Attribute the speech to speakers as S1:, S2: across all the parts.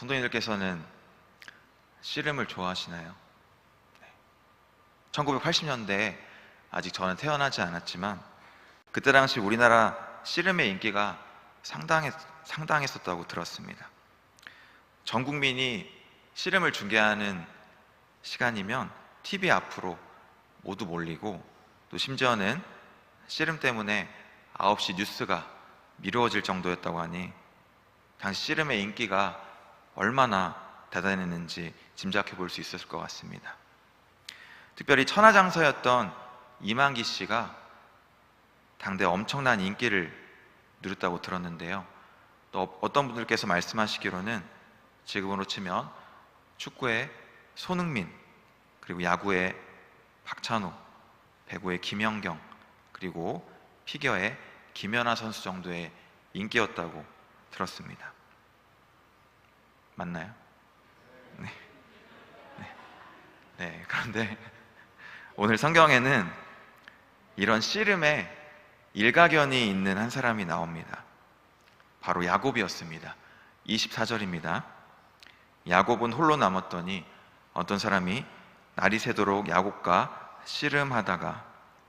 S1: 성도님들께서는 씨름을 좋아하시나요? 1980년대에 아직 저는 태어나지 않았지만 그때 당시 우리나라 씨름의 인기가 상당했었다고 들었습니다. 전 국민이 씨름을 중계하는 시간이면 TV 앞으로 모두 몰리고, 또 심지어는 씨름 때문에 9시 뉴스가 미루어질 정도였다고 하니 당시 씨름의 인기가 얼마나 대단했는지 짐작해 볼 수 있었을 것 같습니다. 특별히 천하장사였던 이만기 씨가 당대 엄청난 인기를 누렸다고 들었는데요. 또 어떤 분들께서 말씀하시기로는 지금으로 치면 축구의 손흥민, 그리고 야구의 박찬호, 배구의 김연경, 그리고 피겨의 김연아 선수 정도의 인기였다고 들었습니다. 맞나요? 네. 그런데 오늘 성경에는 이런 씨름에 일가견이 있는 한 사람이 나옵니다. 바로 야곱이었습니다. 24절입니다. 야곱은 홀로 남았더니 어떤 사람이 날이 새도록 야곱과 씨름하다가,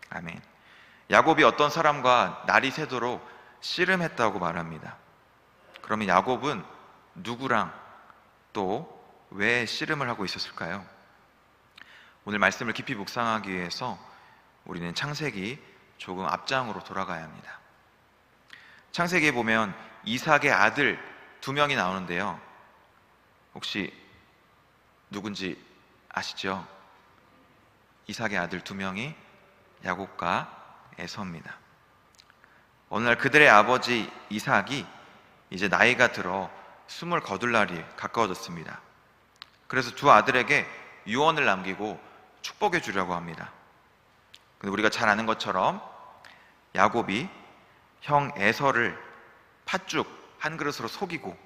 S1: 아멘. 야곱이 어떤 사람과 날이 새도록 씨름했다고 말합니다. 그러면 야곱은 누구랑 또 왜 씨름을 하고 있었을까요? 오늘 말씀을 깊이 묵상하기 위해서 우리는 창세기 조금 앞장으로 돌아가야 합니다. 창세기에 보면 이삭의 아들 2명이 나오는데요, 혹시 누군지 아시죠? 이삭의 아들 2명이 야곱과 에서입니다. 어느 날 그들의 아버지 이삭이 이제 나이가 들어 20 거둘 날이 가까워졌습니다. 그래서 두 아들에게 유언을 남기고 축복해 주려고 합니다. 근데 우리가 잘 아는 것처럼 야곱이 형 에서를 팥죽 한 그릇으로 속이고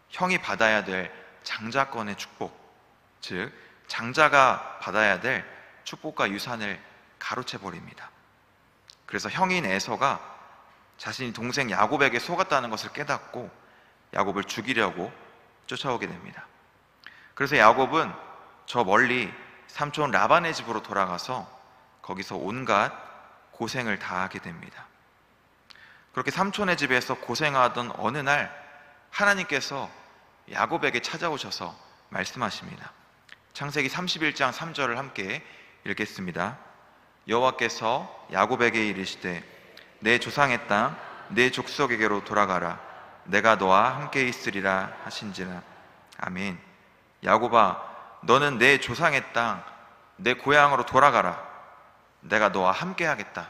S1: 형이 받아야 될 장자권의 축복, 즉 장자가 받아야 될 축복과 유산을 가로채 버립니다. 그래서 형인 에서가 자신이 동생 야곱에게 속았다는 것을 깨닫고 야곱을 죽이려고 쫓아오게 됩니다. 그래서 야곱은 저 멀리 삼촌 라반의 집으로 돌아가서 거기서 온갖 고생을 다 하게 됩니다. 그렇게 삼촌의 집에서 고생하던 어느 날 하나님께서 야곱에게 찾아오셔서 말씀하십니다. 창세기 31장 3절을 함께 읽겠습니다. 여호와께서 야곱에게 이르시되 내 조상의 땅 내 족속에게로 돌아가라. 내가 너와 함께 있으리라 하신지라. 아멘. 야곱아, 너는 내 조상의 땅, 내 고향으로 돌아가라. 내가 너와 함께 하겠다.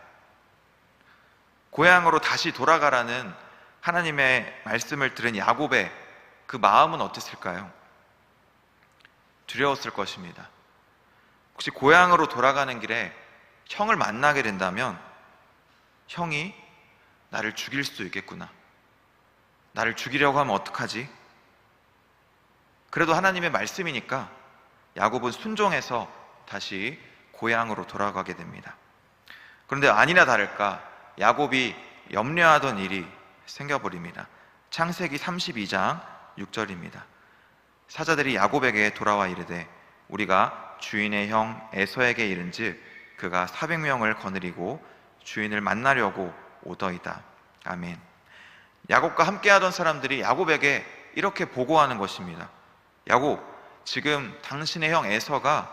S1: 고향으로 다시 돌아가라는 하나님의 말씀을 들은 야곱의 그 마음은 어땠을까요? 두려웠을 것입니다. 혹시 고향으로 돌아가는 길에 형을 만나게 된다면 형이 나를 죽일 수도 있겠구나. 나를 죽이려고 하면 어떡하지? 그래도 하나님의 말씀이니까 야곱은 순종해서 다시 고향으로 돌아가게 됩니다. 그런데 아니나 다를까 야곱이 염려하던 일이 생겨버립니다. 창세기 32장 6절입니다. 사자들이 야곱에게 돌아와 이르되 우리가 주인의 형 에서에게 이른즉 그가 400명을 거느리고 주인을 만나려고 오더이다. 아멘. 야곱과 함께하던 사람들이 야곱에게 이렇게 보고하는 것입니다. 야곱, 지금 당신의 형 에서가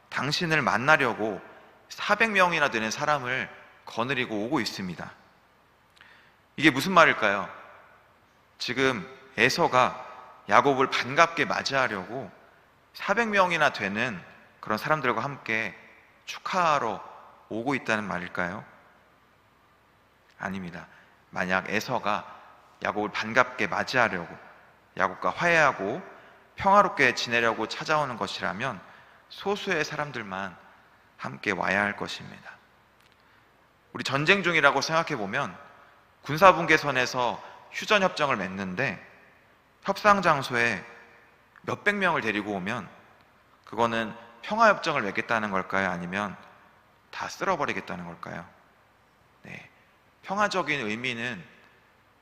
S1: 당신을 만나려고 400명이나 되는 사람을 거느리고 오고 있습니다. 이게 무슨 말일까요? 지금 에서가 야곱을 반갑게 맞이하려고 400명이나 되는 그런 사람들과 함께 축하하러 오고 있다는 말일까요? 아닙니다. 만약 에서가 야곱을 반갑게 맞이하려고, 야곱과 화해하고 평화롭게 지내려고 찾아오는 것이라면 소수의 사람들만 함께 와야 할 것입니다. 우리 전쟁 중이라고 생각해 보면 군사분계선에서 휴전협정을 맺는데 협상 장소에 몇백 명을 데리고 오면 그거는 평화협정을 맺겠다는 걸까요? 아니면 다 쓸어버리겠다는 걸까요? 네, 평화적인 의미는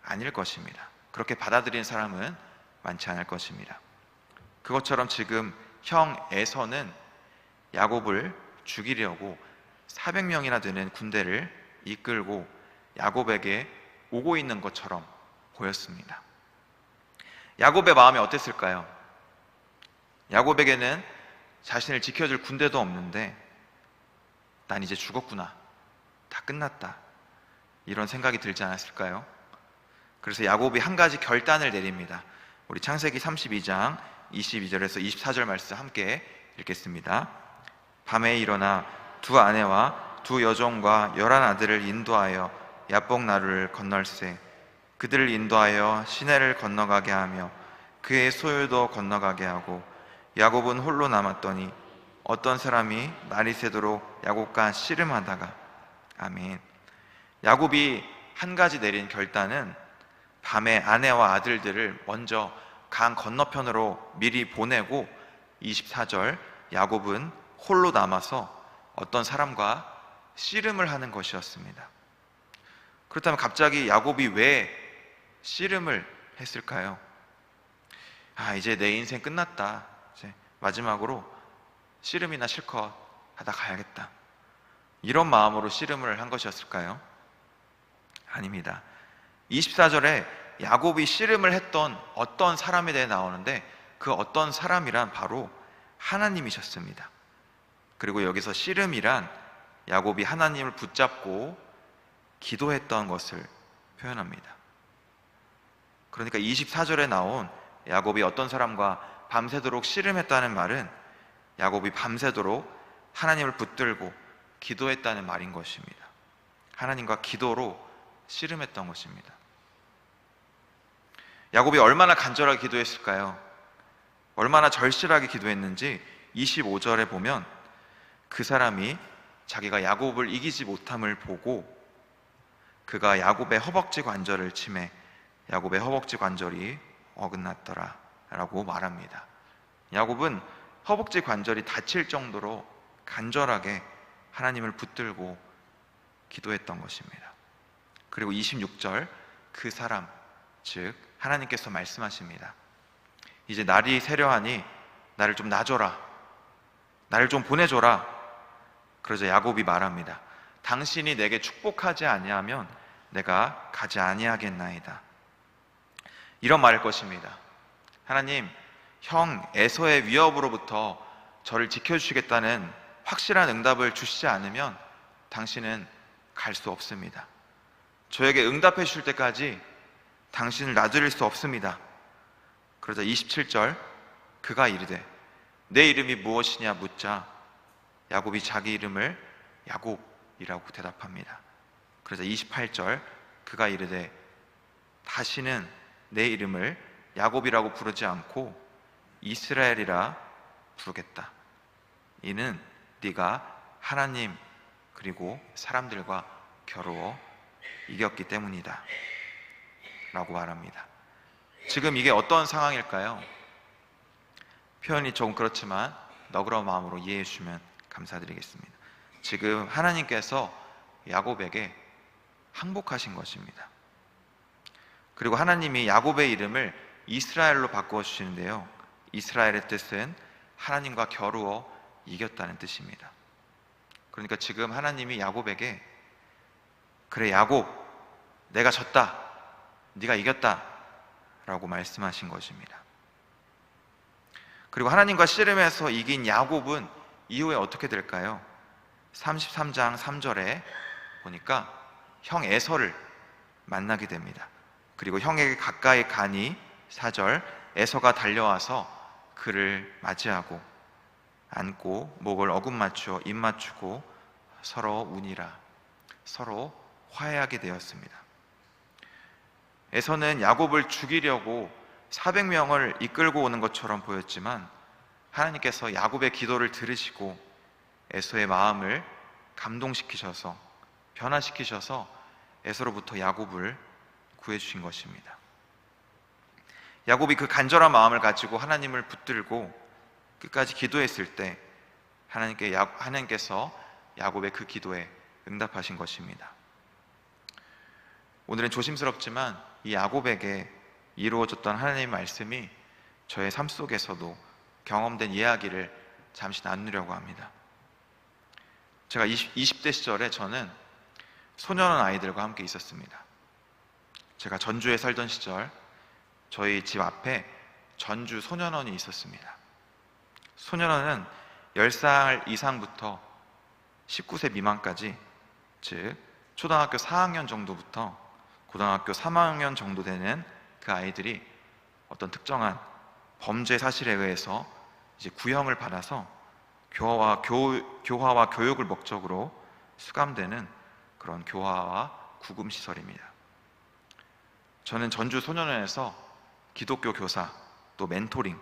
S1: 아닐 것입니다. 그렇게 받아들인 사람은 많지 않을 것입니다. 그것처럼 지금 형 에서는 야곱을 죽이려고 400명이나 되는 군대를 이끌고 야곱에게 오고 있는 것처럼 보였습니다. 야곱의 마음이 어땠을까요? 야곱에게는 자신을 지켜줄 군대도 없는데 난 이제 죽었구나, 다 끝났다, 이런 생각이 들지 않았을까요? 그래서 야곱이 한 가지 결단을 내립니다. 우리 창세기 32장 22절에서 24절 말씀 함께 읽겠습니다. 밤에 일어나 두 아내와 두 여종과 11 아들을 인도하여 야복 나루를 건널세. 그들을 인도하여 시내를 건너가게 하며 그의 소유도 건너가게 하고 야곱은 홀로 남았더니 어떤 사람이 날이 새도록 야곱과 씨름하다가. 아멘. 야곱이 한 가지 내린 결단은 밤에 아내와 아들들을 먼저 강 건너편으로 미리 보내고 24절 야곱은 홀로 남아서 어떤 사람과 씨름을 하는 것이었습니다. 그렇다면 갑자기 야곱이 왜 씨름을 했을까요? 이제 내 인생 끝났다, 이제 마지막으로 씨름이나 실컷 하다 가야겠다, 이런 마음으로 씨름을 한 것이었을까요? 아닙니다. 24절에 야곱이 씨름을 했던 어떤 사람에 대해 나오는데 그 어떤 사람이란 바로 하나님이셨습니다. 그리고 여기서 씨름이란 야곱이 하나님을 붙잡고 기도했던 것을 표현합니다. 그러니까 24절에 나온 야곱이 어떤 사람과 밤새도록 씨름했다는 말은 야곱이 밤새도록 하나님을 붙들고 기도했다는 말인 것입니다. 하나님과 기도로 씨름했던 것입니다. 야곱이 얼마나 간절하게 기도했을까요? 얼마나 절실하게 기도했는지 25절에 보면 그 사람이 자기가 야곱을 이기지 못함을 보고 그가 야곱의 허벅지 관절을 치매 야곱의 허벅지 관절이 어긋났더라 라고 말합니다. 야곱은 허벅지 관절이 다칠 정도로 간절하게 하나님을 붙들고 기도했던 것입니다. 그리고 26절 그 사람, 즉 하나님께서 말씀하십니다. 이제 날이 새려하니 나를 좀 놔줘라, 나를 좀 보내줘라. 그러자 야곱이 말합니다. 당신이 내게 축복하지 아니하면 내가 가지 아니하겠나이다. 이런 말일 것입니다. 하나님, 형 에서의 위협으로부터 저를 지켜주시겠다는 확실한 응답을 주시지 않으면 당신은 갈 수 없습니다. 저에게 응답해 주실 때까지 당신을 놔드릴 수 없습니다. 그러자 27절 그가 이르되 내 이름이 무엇이냐 묻자 야곱이 자기 이름을 야곱이라고 대답합니다. 그러자 28절 그가 이르되 다시는 내 이름을 야곱이라고 부르지 않고 이스라엘이라 부르겠다. 이는 네가 하나님 그리고 사람들과 겨루어 이겼기 때문이다 라고 말합니다. 지금 이게 어떤 상황일까요? 표현이 조금 그렇지만 너그러운 마음으로 이해해 주시면 감사드리겠습니다. 지금 하나님께서 야곱에게 항복하신 것입니다. 그리고 하나님이 야곱의 이름을 이스라엘로 바꾸어 주시는데요, 이스라엘의 뜻은 하나님과 겨루어 이겼다는 뜻입니다. 그러니까 지금 하나님이 야곱에게 그래 야곱, 내가 졌다, 네가 이겼다 라고 말씀하신 것입니다. 그리고 하나님과 씨름해서 이긴 야곱은 이후에 어떻게 될까요? 33장 3절에 보니까 형 에서를 만나게 됩니다. 그리고 형에게 가까이 가니 4절 에서가 달려와서 그를 맞이하고 안고 목을 어긋맞추어 입 맞추고 서로 우니라, 서로 화해하게 되었습니다. 에서는 야곱을 죽이려고 400명을 이끌고 오는 것처럼 보였지만 하나님께서 야곱의 기도를 들으시고 에서의 마음을 감동시키셔서 변화시키셔서 에서로부터 야곱을 구해주신 것입니다. 야곱이 그 간절한 마음을 가지고 하나님을 붙들고 끝까지 기도했을 때 하나님께서 야곱의 그 기도에 응답하신 것입니다. 오늘은 조심스럽지만 이 야곱에게 이루어졌던 하나님의 말씀이 저의 삶 속에서도 경험된 이야기를 잠시 나누려고 합니다. 제가 20대 시절에 저는 소년원 아이들과 함께 있었습니다. 제가 전주에 살던 시절 저희 집 앞에 전주 소년원이 있었습니다. 소년원은 10살 이상부터 19세 미만까지, 즉 초등학교 4학년 정도부터 고등학교 3학년 정도 되는 그 아이들이 어떤 특정한 범죄 사실에 의해서 이제 구형을 받아서 교화와 교육을 목적으로 수감되는 그런 교화와 구금 시설입니다. 저는 전주 소년원에서 기독교 교사, 또 멘토링,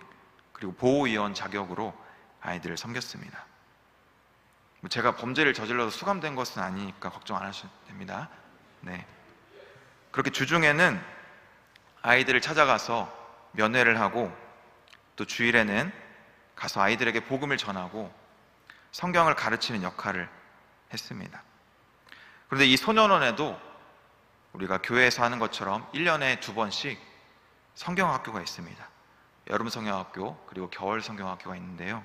S1: 그리고 보호위원 자격으로 아이들을 섬겼습니다. 제가 범죄를 저질러서 수감된 것은 아니니까 걱정 안 하셔도 됩니다. 네. 그렇게 주중에는 아이들을 찾아가서 면회를 하고, 또 주일에는 가서 아이들에게 복음을 전하고 성경을 가르치는 역할을 했습니다. 그런데 이 소년원에도 우리가 교회에서 하는 것처럼 1년에 2번씩 성경학교가 있습니다. 여름 성경학교, 그리고 겨울 성경학교가 있는데요.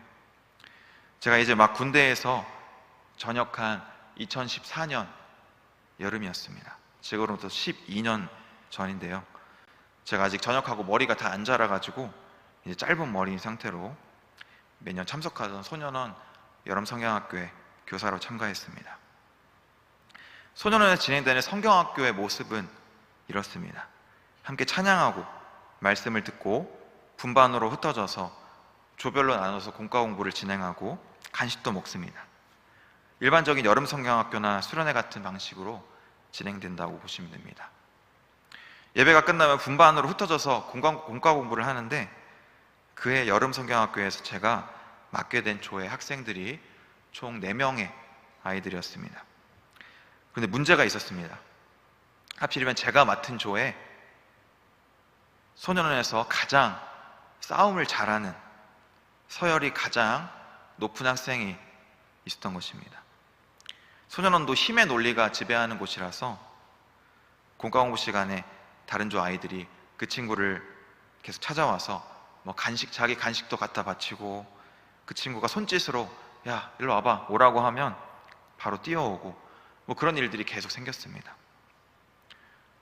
S1: 제가 이제 막 군대에서 전역한 2014년 여름이었습니다. 지금으로부터 12년 전인데요. 제가 아직 전역하고 머리가 다 안 자라가지고 이제 짧은 머리 상태로 매년 참석하던 소년원 여름 성경학교에 교사로 참가했습니다. 소년원에서 진행되는 성경학교의 모습은 이렇습니다. 함께 찬양하고 말씀을 듣고 분반으로 흩어져서 조별로 나눠서 공과 공부를 진행하고 간식도 먹습니다. 일반적인 여름 성경학교나 수련회 같은 방식으로 진행된다고 보시면 됩니다. 예배가 끝나면 분반으로 흩어져서 공과 공부를 하는데, 그해 여름 성경학교에서 제가 맡게 된 조의 학생들이 총 4명의 아이들이었습니다. 그런데 문제가 있었습니다. 하필이면 제가 맡은 조에 소년원에서 가장 싸움을 잘하는, 서열이 가장 높은 학생이 있었던 것입니다. 소년원도 힘의 논리가 지배하는 곳이라서 공과 공부 시간에 다른 조 아이들이 그 친구를 계속 찾아와서 자기 간식도 갖다 바치고, 그 친구가 손짓으로 야 일로 와봐 오라고 하면 바로 뛰어오고, 그런 일들이 계속 생겼습니다.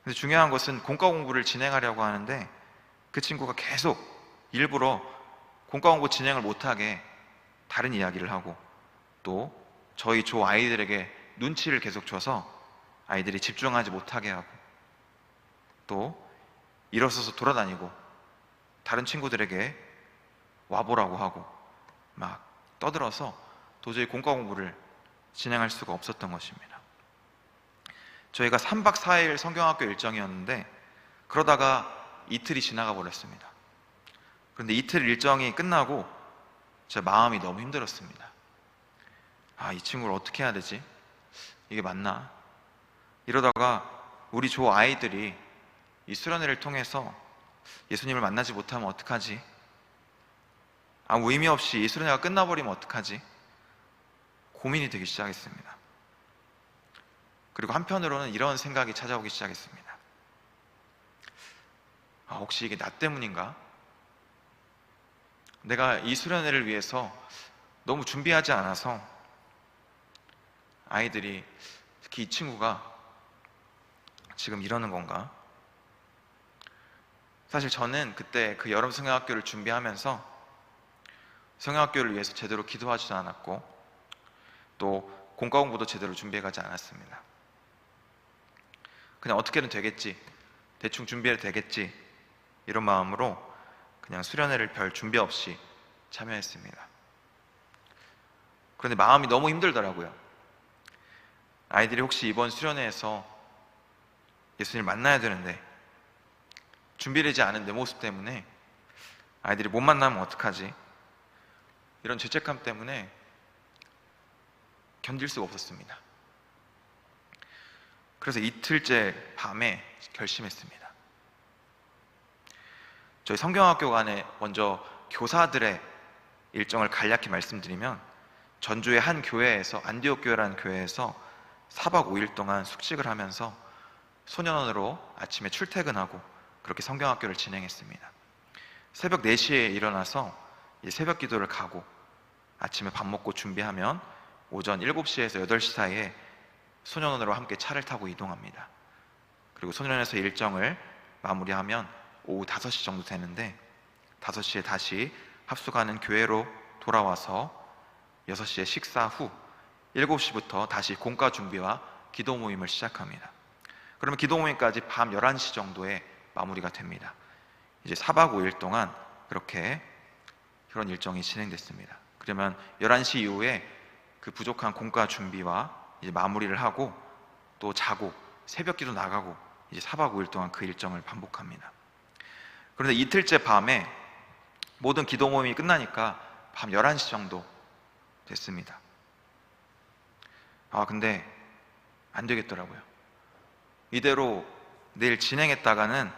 S1: 근데 중요한 것은 공과 공부를 진행하려고 하는데 그 친구가 계속 일부러 공과 공부 진행을 못하게 다른 이야기를 하고, 또 저희 조 아이들에게 눈치를 계속 줘서 아이들이 집중하지 못하게 하고, 또 일어서서 돌아다니고 다른 친구들에게 와보라고 하고 막 떠들어서 도저히 공과 공부를 진행할 수가 없었던 것입니다. 저희가 3박 4일 성경학교 일정이었는데 그러다가 이틀이 지나가 버렸습니다. 그런데 이틀 일정이 끝나고 제 마음이 너무 힘들었습니다. 이 친구를 어떻게 해야 되지? 이게 맞나? 이러다가 우리 조 아이들이 이 수련회를 통해서 예수님을 만나지 못하면 어떡하지? 아무 의미 없이 이 수련회가 끝나버리면 어떡하지? 고민이 되기 시작했습니다. 그리고 한편으로는 이런 생각이 찾아오기 시작했습니다. 혹시 이게 나 때문인가? 내가 이 수련회를 위해서 너무 준비하지 않아서 아이들이, 특히 이 친구가 지금 이러는 건가? 사실 저는 그때 그 여름 성경학교를 준비하면서 성경학교를 위해서 제대로 기도하지도 않았고, 또 공과 공부도 제대로 준비해가지 않았습니다. 그냥 어떻게든 되겠지, 대충 준비해도 되겠지, 이런 마음으로 그냥 수련회를 별 준비 없이 참여했습니다. 그런데 마음이 너무 힘들더라고요. 아이들이 혹시 이번 수련회에서 예수님을 만나야 되는데 준비되지 않은 내 모습 때문에 아이들이 못 만나면 어떡하지? 이런 죄책감 때문에 견딜 수가 없었습니다. 그래서 이틀째 밤에 결심했습니다. 저희 성경학교 간에 먼저 교사들의 일정을 간략히 말씀드리면, 전주의 한 교회에서, 안디옥 교회라는 교회에서 4박 5일 동안 숙식을 하면서 소년원으로 아침에 출퇴근하고 그렇게 성경학교를 진행했습니다. 새벽 4시에 일어나서 이제 새벽 기도를 가고 아침에 밥 먹고 준비하면 오전 7시에서 8시 사이에 소년원으로 함께 차를 타고 이동합니다. 그리고 소년원에서 일정을 마무리하면 오후 5시 정도 되는데 5시에 다시 합숙하는 교회로 돌아와서 6시에 식사 후 7시부터 다시 공과 준비와 기도 모임을 시작합니다. 그러면 기도 모임까지 밤 11시 정도에 마무리가 됩니다. 이제 4박 5일 동안 그런 일정이 진행됐습니다. 그러면 11시 이후에 그 부족한 공과 준비와 이제 마무리를 하고 또 자고 새벽 기도 나가고 이제 4박 5일 동안 그 일정을 반복합니다. 그런데 이틀째 밤에 모든 기도 모임이 끝나니까 밤 11시 정도 됐습니다. 근데 안 되겠더라고요. 이대로 내일 진행했다가는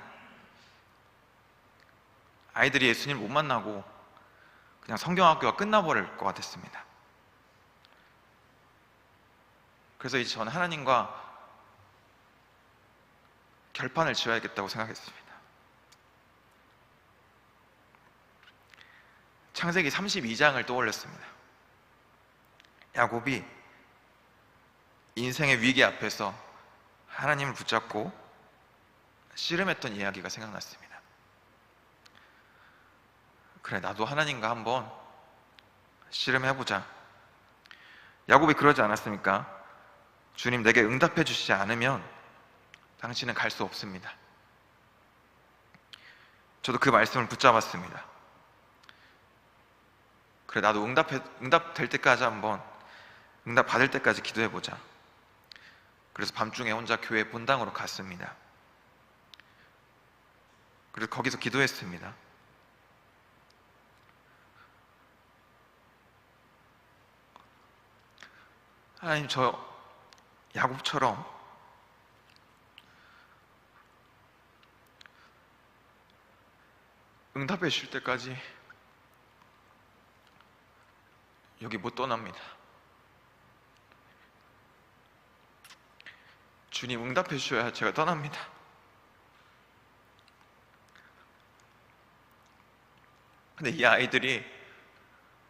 S1: 아이들이 예수님을 못 만나고 그냥 성경학교가 끝나버릴 것 같았습니다. 그래서 이제 저는 하나님과 결판을 지어야겠다고 생각했습니다. 창세기 32장을 떠올렸습니다. 야곱이 인생의 위기 앞에서 하나님을 붙잡고 씨름했던 이야기가 생각났습니다. 그래, 나도 하나님과 한번 씨름해보자. 야곱이 그러지 않았습니까? 주님, 내게 응답해 주시지 않으면 당신은 갈 수 없습니다. 저도 그 말씀을 붙잡았습니다. 그래, 나도 응답될 때까지 한번, 응답 받을 때까지 기도해보자. 그래서 밤중에 혼자 교회 본당으로 갔습니다. 그래서 거기서 기도했습니다. 하나님, 저 야곱처럼 응답해 주실 때까지 여기 못 떠납니다. 주님, 응답해 주셔야 제가 떠납니다. 근데 이 아이들이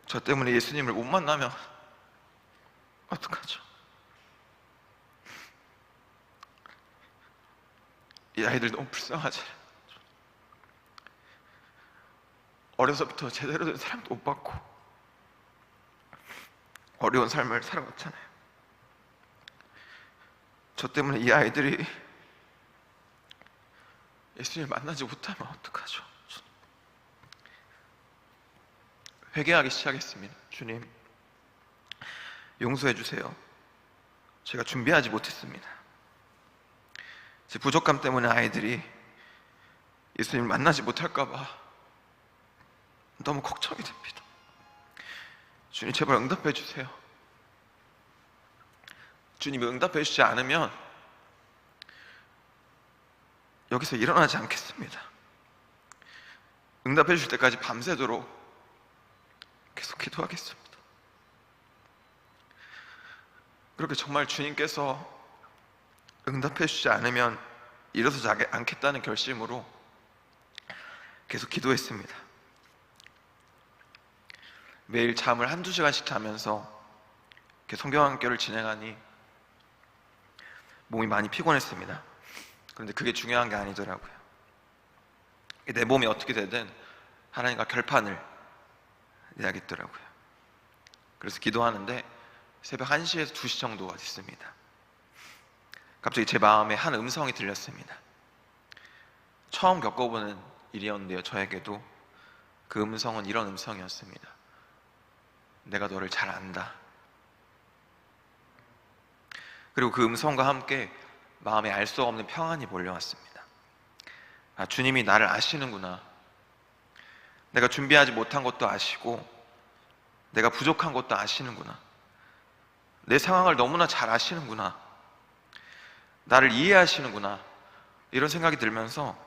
S1: 저 때문에 예수님을 못 만나면 어떡하죠? 이 아이들 너무 불쌍하지. 어려서부터 제대로 된 사랑도 못 받고 어려운 삶을 살아왔잖아요. 저 때문에 이 아이들이 예수님을 만나지 못하면 어떡하죠? 회개하기 시작했습니다. 주님, 용서해 주세요. 제가 준비하지 못했습니다. 제 부족함 때문에 아이들이 예수님을 만나지 못할까 봐 너무 걱정이 됩니다. 주님, 제발 응답해 주세요. 주님이 응답해 주지 않으면 여기서 일어나지 않겠습니다. 응답해 주실 때까지 밤새도록 계속 기도하겠습니다. 그렇게 정말 주님께서 응답해 주지 않으면 일어서지 않겠다는 결심으로 계속 기도했습니다. 매일 잠을 1-2시간씩 자면서 이렇게 성경학교를 진행하니 몸이 많이 피곤했습니다. 그런데 그게 중요한 게 아니더라고요. 내 몸이 어떻게 되든 하나님과 결판을 내야겠더라고요. 그래서 기도하는데 새벽 1시에서 2시 정도가 됐습니다. 갑자기 제 마음에 한 음성이 들렸습니다. 처음 겪어보는 일이었는데요, 저에게도. 그 음성은 이런 음성이었습니다. 내가 너를 잘 안다. 그리고 그 음성과 함께 마음에 알 수 없는 평안이 몰려왔습니다. 주님이 나를 아시는구나. 내가 준비하지 못한 것도 아시고 내가 부족한 것도 아시는구나. 내 상황을 너무나 잘 아시는구나. 나를 이해하시는구나. 이런 생각이 들면서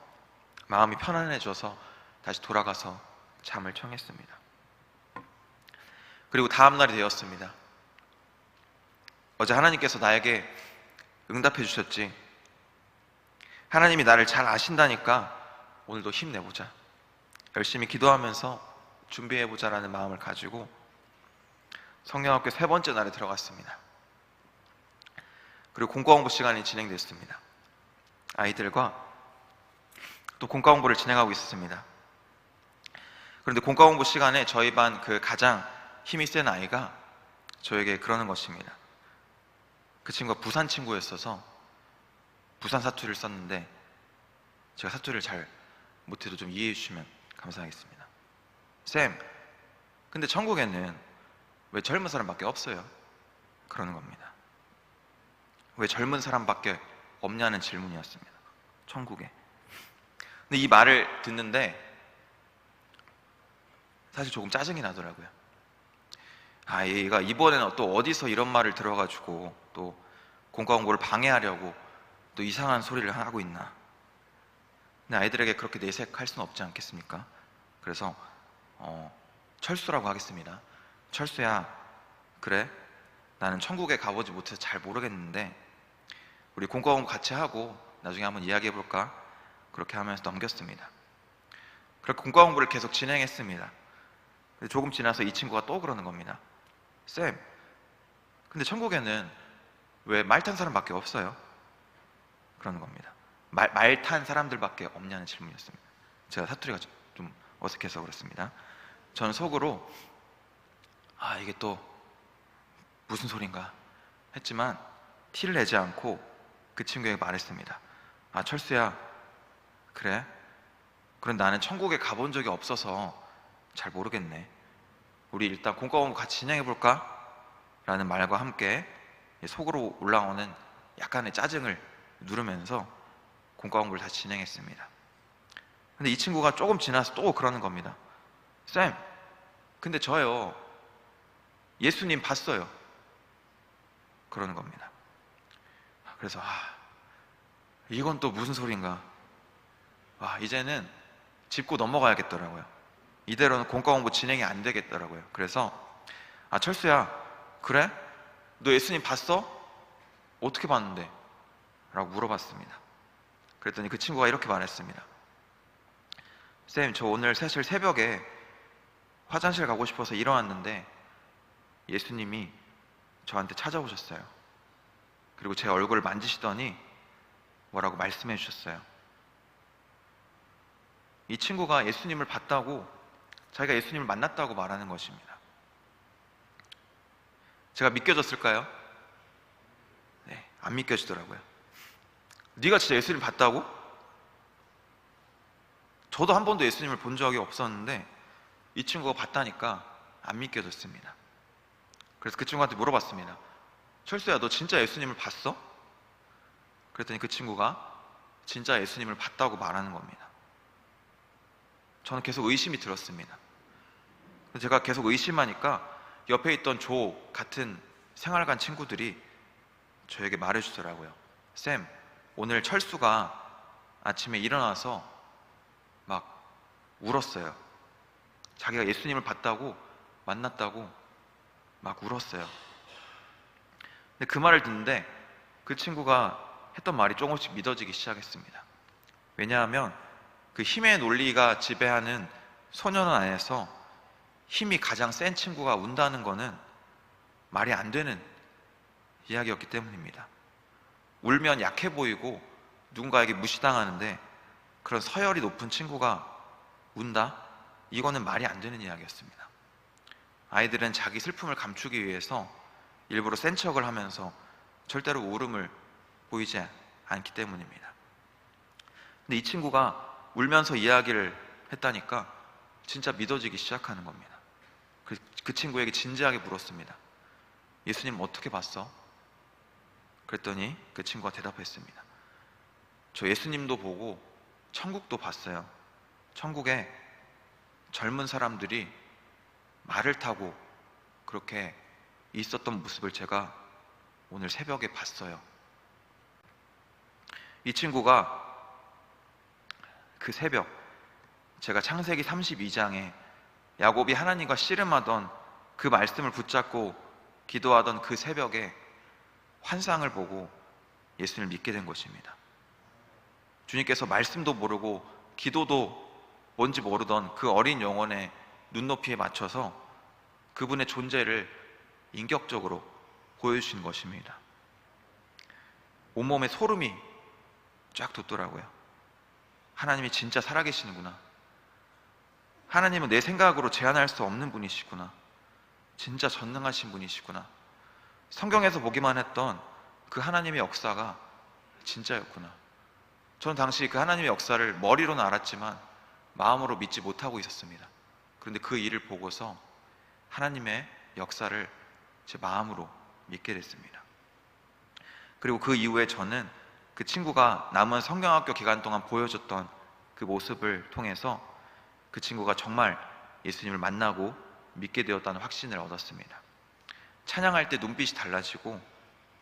S1: 마음이 편안해져서 다시 돌아가서 잠을 청했습니다. 그리고 다음 날이 되었습니다. 어제 하나님께서 나에게 응답해 주셨지. 하나님이 나를 잘 아신다니까 오늘도 힘내보자. 열심히 기도하면서 준비해보자라는 마음을 가지고 성경학교 3번째 날에 들어갔습니다. 그리고 공과공부 시간이 진행됐습니다. 아이들과 또 공과공부를 진행하고 있었습니다. 그런데 공과공부 시간에 저희 반 그 가장 힘이 센 아이가 저에게 그러는 것입니다. 그 친구가 부산 친구였어서 부산 사투리를 썼는데 제가 사투리를 잘 못해도 좀 이해해 주시면 감사하겠습니다. 쌤, 근데 천국에는 왜 젊은 사람밖에 없어요? 그러는 겁니다. 왜 젊은 사람밖에 없냐는 질문이었습니다. 천국에. 근데 이 말을 듣는데 사실 조금 짜증이 나더라고요. 아, 얘가 이번에는 또 어디서 이런 말을 들어가지고 또 공과공부를 방해하려고 또 이상한 소리를 하고 있나. 근데 아이들에게 그렇게 내색할 수는 없지 않겠습니까? 그래서 철수라고 하겠습니다. 철수야, 그래? 나는 천국에 가보지 못해서 잘 모르겠는데 우리 공과공부 같이 하고 나중에 한번 이야기해볼까? 그렇게 하면서 넘겼습니다. 그렇게 공과공부를 계속 진행했습니다. 조금 지나서 이 친구가 또 그러는 겁니다. 쌤, 근데 천국에는 왜 말 탄 사람밖에 없어요? 그러는 겁니다. 말 탄 사람들밖에 없냐는 질문이었습니다. 제가 사투리가 좀 어색해서 그렇습니다. 저는 속으로 아, 이게 또 무슨 소린가 했지만 티를 내지 않고 그 친구에게 말했습니다. 아, 철수야, 그래? 그럼 나는 천국에 가본 적이 없어서 잘 모르겠네. 우리 일단 공과공부 같이 진행해볼까? 라는 말과 함께 속으로 올라오는 약간의 짜증을 누르면서 공과공부를 다시 진행했습니다. 근데 이 친구가 조금 지나서 또 그러는 겁니다. 쌤, 근데 저요 예수님 봤어요. 그러는 겁니다. 그래서 이건 또 무슨 소린가. 이제는 짚고 넘어가야겠더라고요. 이대로는 공과공부 진행이 안 되겠더라고요. 그래서 철수야, 그래? 너 예수님 봤어? 어떻게 봤는데? 라고 물어봤습니다. 그랬더니 그 친구가 이렇게 말했습니다. 쌤, 저 오늘 사실 새벽에 화장실 가고 싶어서 일어났는데 예수님이 저한테 찾아오셨어요. 그리고 제 얼굴을 만지시더니 뭐라고 말씀해 주셨어요. 이 친구가 예수님을 봤다고, 자기가 예수님을 만났다고 말하는 것입니다. 제가 믿겨졌을까요? 네, 안 믿겨지더라고요. 네가 진짜 예수님 봤다고? 저도 한 번도 예수님을 본 적이 없었는데 이 친구가 봤다니까 안 믿겨졌습니다. 그래서 그 친구한테 물어봤습니다. 철수야, 너 진짜 예수님을 봤어? 그랬더니 그 친구가 진짜 예수님을 봤다고 말하는 겁니다. 저는 계속 의심이 들었습니다. 제가 계속 의심하니까 옆에 있던 조 같은 생활관 친구들이 저에게 말해주더라고요. 쌤, 오늘 철수가 아침에 일어나서 막 울었어요. 자기가 예수님을 봤다고, 만났다고 막 울었어요. 근데 그 말을 듣는데 그 친구가 했던 말이 조금씩 믿어지기 시작했습니다. 왜냐하면 그 힘의 논리가 지배하는 소년 안에서 힘이 가장 센 친구가 운다는 것은 말이 안 되는 이야기였기 때문입니다. 울면 약해 보이고 누군가에게 무시당하는데 그런 서열이 높은 친구가 운다? 이거는 말이 안 되는 이야기였습니다. 아이들은 자기 슬픔을 감추기 위해서 일부러 센 척을 하면서 절대로 울음을 보이지 않기 때문입니다. 근데 이 친구가 울면서 이야기를 했다니까 진짜 믿어지기 시작하는 겁니다. 그 친구에게 진지하게 물었습니다. 예수님 어떻게 봤어? 그랬더니 그 친구가 대답했습니다. 저 예수님도 보고 천국도 봤어요. 천국에 젊은 사람들이 말을 타고 그렇게 있었던 모습을 제가 오늘 새벽에 봤어요. 이 친구가 그 새벽, 제가 창세기 32장에 야곱이 하나님과 씨름하던 그 말씀을 붙잡고 기도하던 그 새벽에 환상을 보고 예수님을 믿게 된 것입니다. 주님께서 말씀도 모르고 기도도 뭔지 모르던 그 어린 영혼의 눈높이에 맞춰서 그분의 존재를 인격적으로 보여주신 것입니다. 온몸에 소름이 쫙 돋더라고요. 하나님이 진짜 살아계시는구나. 하나님은 내 생각으로 제한할 수 없는 분이시구나. 진짜 전능하신 분이시구나. 성경에서 보기만 했던 그 하나님의 역사가 진짜였구나. 저는 당시 그 하나님의 역사를 머리로는 알았지만 마음으로 믿지 못하고 있었습니다. 그런데 그 일을 보고서 하나님의 역사를 제 마음으로 믿게 됐습니다. 그리고 그 이후에 저는 그 친구가 남은 성경학교 기간 동안 보여줬던 그 모습을 통해서 그 친구가 정말 예수님을 만나고 믿게 되었다는 확신을 얻었습니다. 찬양할 때 눈빛이 달라지고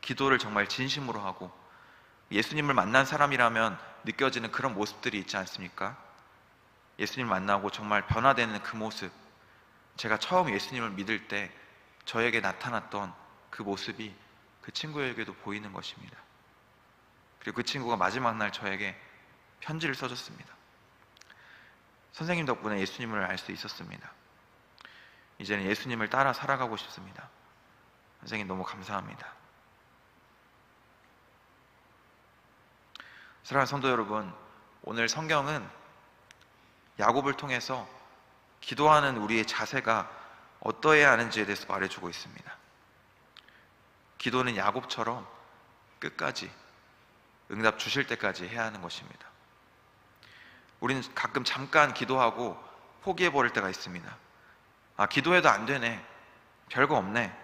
S1: 기도를 정말 진심으로 하고 예수님을 만난 사람이라면 느껴지는 그런 모습들이 있지 않습니까? 예수님을 만나고 정말 변화되는 그 모습, 제가 처음 예수님을 믿을 때 저에게 나타났던 그 모습이 그 친구에게도 보이는 것입니다. 그리고 그 친구가 마지막 날 저에게 편지를 써줬습니다. 선생님 덕분에 예수님을 알 수 있었습니다. 이제는 예수님을 따라 살아가고 싶습니다. 선생님 너무 감사합니다. 사랑하는 성도 여러분, 오늘 성경은 야곱을 통해서 기도하는 우리의 자세가 어떠해야 하는지에 대해서 말해주고 있습니다. 기도는 야곱처럼 끝까지 응답 주실 때까지 해야 하는 것입니다. 우리는 가끔 잠깐 기도하고 포기해버릴 때가 있습니다. 아, 기도해도 안 되네, 별거 없네,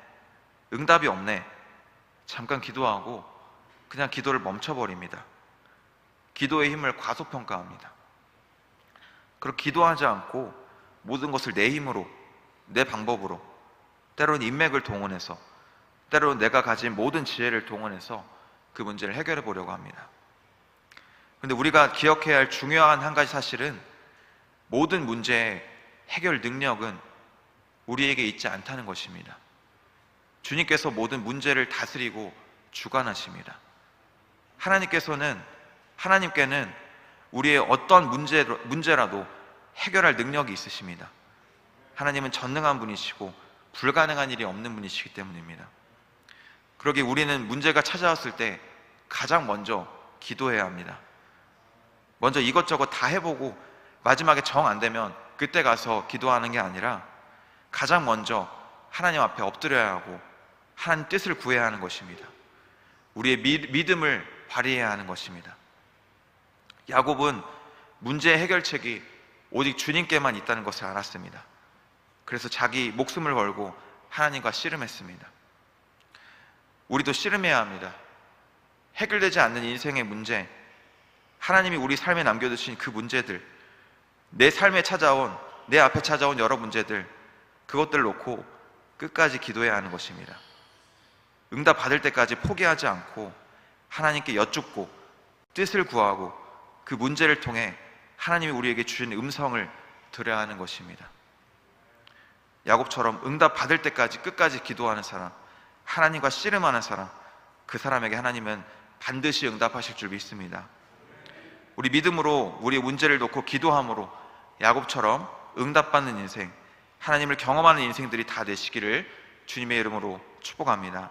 S1: 응답이 없네. 잠깐 기도하고 그냥 기도를 멈춰버립니다. 기도의 힘을 과소평가합니다. 그렇게 기도하지 않고 모든 것을 내 힘으로, 내 방법으로, 때로는 인맥을 동원해서, 때로는 내가 가진 모든 지혜를 동원해서 그 문제를 해결해 보려고 합니다. 그런데 우리가 기억해야 할 중요한 한 가지 사실은 모든 문제의 해결 능력은 우리에게 있지 않다는 것입니다. 주님께서 모든 문제를 다스리고 주관하십니다. 하나님께는 우리의 어떤 문제라도 해결할 능력이 있으십니다. 하나님은 전능한 분이시고 불가능한 일이 없는 분이시기 때문입니다. 그러기에 우리는 문제가 찾아왔을 때 가장 먼저 기도해야 합니다. 먼저 이것저것 다 해보고 마지막에 정 안 되면 그때 가서 기도하는 게 아니라 가장 먼저 하나님 앞에 엎드려야 하고 하나님 뜻을 구해야 하는 것입니다. 우리의 믿음을 발휘해야 하는 것입니다. 야곱은 문제의 해결책이 오직 주님께만 있다는 것을 알았습니다. 그래서 자기 목숨을 걸고 하나님과 씨름했습니다. 우리도 씨름해야 합니다. 해결되지 않는 인생의 문제, 하나님이 우리 삶에 남겨두신 그 문제들, 내 삶에 찾아온, 내 앞에 찾아온 여러 문제들, 그것들을 놓고 끝까지 기도해야 하는 것입니다. 응답 받을 때까지 포기하지 않고 하나님께 여쭙고 뜻을 구하고 그 문제를 통해 하나님이 우리에게 주신 음성을 들어야 하는 것입니다. 야곱처럼 응답 받을 때까지 끝까지 기도하는 사람, 하나님과 씨름하는 사람, 그 사람에게 하나님은 반드시 응답하실 줄 믿습니다. 우리 믿음으로 우리의 문제를 놓고 기도함으로 야곱처럼 응답받는 인생, 하나님을 경험하는 인생들이 다 되시기를 주님의 이름으로 축복합니다.